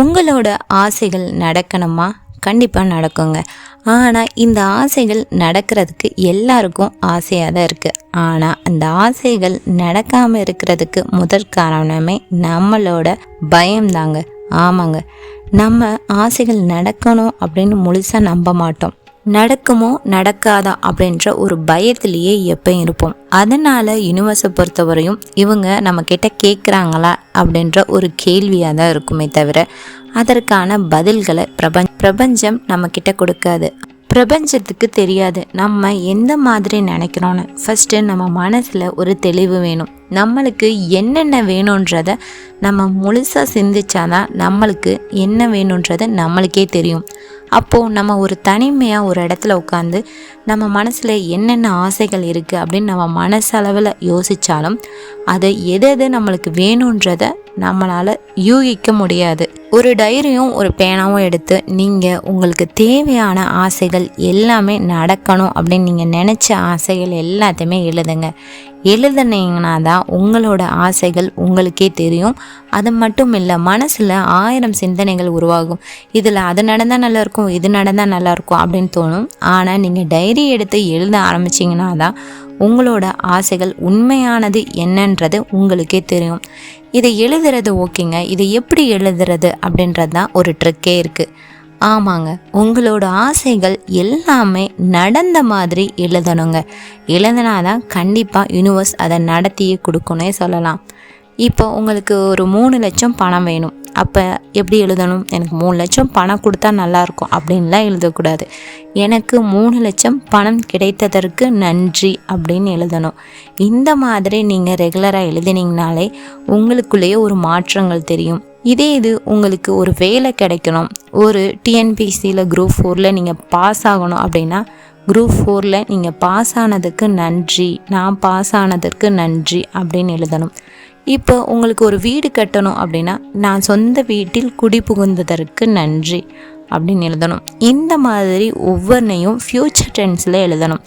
உங்களோட ஆசைகள் நடக்கணுமா? கண்டிப்பாக நடக்குங்க. ஆனால் இந்த ஆசைகள் நடக்கிறதுக்கு எல்லாருக்கும் ஆசையாக தான் இருக்குது. ஆனால் அந்த ஆசைகள் நடக்காமல் இருக்கிறதுக்கு முதற் காரணமே நம்மளோட பயம்தாங்க. ஆமாங்க, நம்ம ஆசைகள் நடக்கணும் அப்படின்னு முழுசாக நம்ப மாட்டோம். நடக்குமோ நடக்காதா அப்படின்ற ஒரு பயத்திலேயே எப்பயும் இருப்போம். அதனால் யூனிவர்ஸை பொறுத்தவரையும் இவங்க நம்மக்கிட்ட கேட்குறாங்களா அப்படின்ற ஒரு கேள்வியாக தான் இருக்குமே தவிர அதற்கான பதில்களை பிரபஞ்சம் நம்மக்கிட்ட கொடுக்காது. பிரபஞ்சத்துக்கு தெரியாது நம்ம எந்த மாதிரி நினைக்கிறோன்னு. ஃபஸ்ட்டு நம்ம மனசில் ஒரு தெளிவு வேணும். நம்மளுக்கு என்னென்ன வேணுன்றதை நம்ம முழுசாக சிந்திச்சாதான் நம்மளுக்கு என்ன வேணுன்றதை நம்மளுக்கே தெரியும். அப்போது நம்ம ஒரு தனிமையாக ஒரு இடத்துல உட்காந்து நம்ம மனசில் என்னென்ன ஆசைகள் இருக்குது அப்படின்னு நம்ம மனசளவில் யோசித்தாலும் அதை எது நம்மளுக்கு வேணுன்றதை நம்மளால் யூகிக்க முடியாது. ஒரு டைரியும் ஒரு பேனாவும் எடுத்து நீங்கள் உங்களுக்கு தேவையான ஆசைகள் எல்லாமே நடக்கணும் அப்படின்னு நீங்கள் நினச்ச ஆசைகள் எல்லாத்தையுமே எழுதுங்க. எழுதுனீங்கன்னா தான் உங்களோட ஆசைகள் உங்களுக்கே தெரியும். அது மட்டும் இல்லை, மனசில் 1000 சிந்தனைகள் உருவாகும். இதில் அது நடந்தால் நல்லாயிருக்கும், இது நடந்தால் நல்லாயிருக்கும் அப்படின்னு தோணும். ஆனால் நீங்கள் டைரி எடுத்து எழுத ஆரம்பிச்சிங்கன்னா தான் உங்களோட ஆசைகள் உண்மையானது என்னன்றது உங்களுக்கே தெரியும். இதை எழுதுறது ஓகேங்க, இதை எப்படி எழுதுறது அப்படின்றது தான் ஒரு ட்ரிக்கே இருக்குது. ஆமாங்க, உங்களோட ஆசைகள் எல்லாமே நடந்த மாதிரி எழுதணுங்க. எழுதினாதான் கண்டிப்பாக யூனிவர்ஸ் அதை நடத்தியே கொடுக்குன்னே சொல்லலாம். இப்போ உங்களுக்கு ஒரு 3 லட்சம் பணம் வேணும். அப்போ எப்படி எழுதணும்? எனக்கு 3 லட்சம் பணம் கொடுத்தா நல்லாயிருக்கும் அப்படின்லாம் எழுதக்கூடாது. எனக்கு 3 லட்சம் பணம் கிடைத்ததற்கு நன்றி அப்படின்னு எழுதணும். இந்த மாதிரி நீங்கள் ரெகுலராக எழுதினீங்கனாலே உங்களுக்குள்ளேயே ஒரு மாற்றங்கள் தெரியும். இது உங்களுக்கு ஒரு வேலை கிடைக்கணும், ஒரு டிஎன்பிசியில் குரூப் 4 நீங்கள் பாஸ் ஆகணும் அப்படின்னா குரூப் 4 நீங்கள் பாஸ் ஆனதுக்கு நன்றி, நான் பாஸ் ஆனதற்கு நன்றி அப்படின்னு எழுதணும். இப்போ உங்களுக்கு ஒரு வீடு கட்டணும் அப்படின்னா நான் சொந்த வீட்டில் குடி புகுந்ததற்கு நன்றி அப்படின்னு எழுதணும். இந்த மாதிரி ஒவ்வொன்றையும் ஃப்யூச்சர் டென்ஸில் எழுதணும்.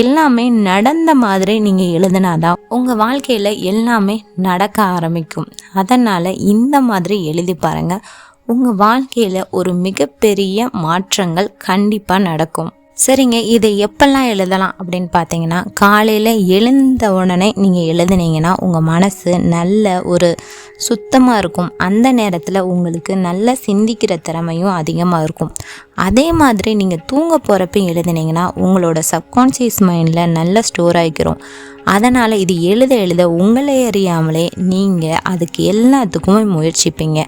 எல்லாமே நடந்த மாதிரி நீங்கள் எழுதினாதான் உங்கள் வாழ்க்கையில் எல்லாமே நடக்க ஆரம்பிக்கும். அதனால் இந்த மாதிரி எழுதி பாருங்கள். உங்கள் வாழ்க்கையில் ஒரு மிகப்பெரிய மாற்றங்கள் கண்டிப்பாக நடக்கும். சரிங்க, இதை எப்பெல்லாம் எழுதலாம் அப்படின்னு பார்த்தீங்கன்னா, காலையில் எழுந்த உடனே நீங்கள் எழுதுனீங்கன்னா உங்கள் மனசு நல்ல ஒரு சுத்தமாக இருக்கும். அந்த நேரத்தில் உங்களுக்கு நல்ல சிந்திக்கிற திறமையும் அதிகமாக இருக்கும். அதே மாதிரி நீங்கள் தூங்க போகிறப்ப எழுதுனீங்கன்னா உங்களோட சப்கான்ஷியஸ் மைண்டில் நல்ல ஸ்டோர் ஆகிக்கிறோம். அதனால் இது எழுத உங்களை அறியாமலே நீங்கள் அதுக்கு எல்லாத்துக்குமே முயற்சிப்பீங்க.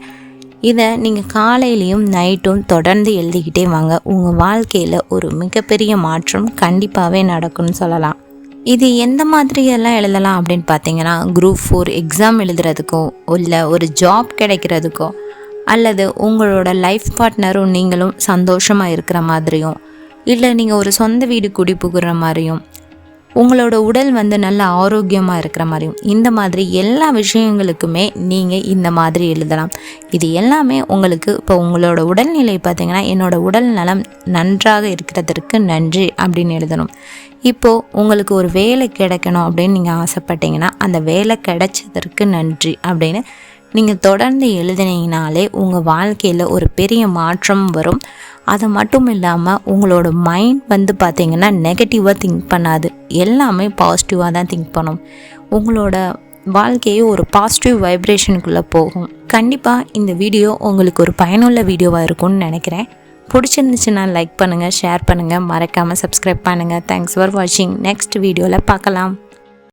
இதை நீங்கள் காலையிலையும் நைட்டும் தொடர்ந்து எழுதிக்கிட்டே வாங்க. உங்கள் வாழ்க்கையில் ஒரு மிகப்பெரிய மாற்றம் கண்டிப்பாகவே நடக்கும்னு சொல்லலாம். இது எந்த மாதிரியெல்லாம் எழுதலாம் அப்படின்னு பார்த்தீங்கன்னா, குரூப் 4 எக்ஸாம் எழுதுறதுக்கோ, இல்லை ஒரு ஜாப் கிடைக்கிறதுக்கோ, அல்லது உங்களோட லைஃப் பார்ட்னரும் நீங்களும் சந்தோஷமாக இருக்கிற மாதிரியும், இல்லை நீங்கள் ஒரு சொந்த வீடு குடி புகுற மாதிரியும், உங்களோட உடல் நல்ல ஆரோக்கியமாக இருக்கிற மாதிரியும், இந்த மாதிரி எல்லா விஷயங்களுக்குமே நீங்கள் இந்த மாதிரி எழுதலாம். இது எல்லாமே உங்களுக்கு இப்போ உங்களோட உடல்நிலை பார்த்திங்கன்னா, என்னோட உடல் நலம் நன்றாக இருக்கிறதற்கு நன்றி அப்படின்னு எழுதணும். இப்போது உங்களுக்கு ஒரு வேலை கிடைக்கணும் அப்படின்னு நீங்கள் ஆசைப்பட்டீங்கன்னா அந்த வேலை கிடைச்சதற்கு நன்றி அப்படின்னு நீங்கள் தொடர்ந்து எழுதினீங்கனாலே உங்கள் வாழ்க்கையில் ஒரு பெரிய மாற்றம் வரும். அது மட்டும் இல்லாமல் உங்களோட மைண்ட் பார்த்திங்கன்னா நெகட்டிவாக திங்க் பண்ணாது, எல்லாமே பாசிட்டிவாக தான் திங்க் பண்ணும். உங்களோட வாழ்க்கையே ஒரு பாசிட்டிவ் வைப்ரேஷனுக்குள்ளே போகும். கண்டிப்பாக இந்த வீடியோ உங்களுக்கு ஒரு பயனுள்ள வீடியோவாக இருக்கும்னு நினைக்கிறேன். பிடிச்சிருந்துச்சுன்னா லைக் பண்ணுங்கள், ஷேர் பண்ணுங்கள், மறக்காமல் சப்ஸ்கிரைப் பண்ணுங்கள். தேங்க்ஸ் ஃபார் வாட்சிங். நெக்ஸ்ட் வீடியோவில் பார்க்கலாம்.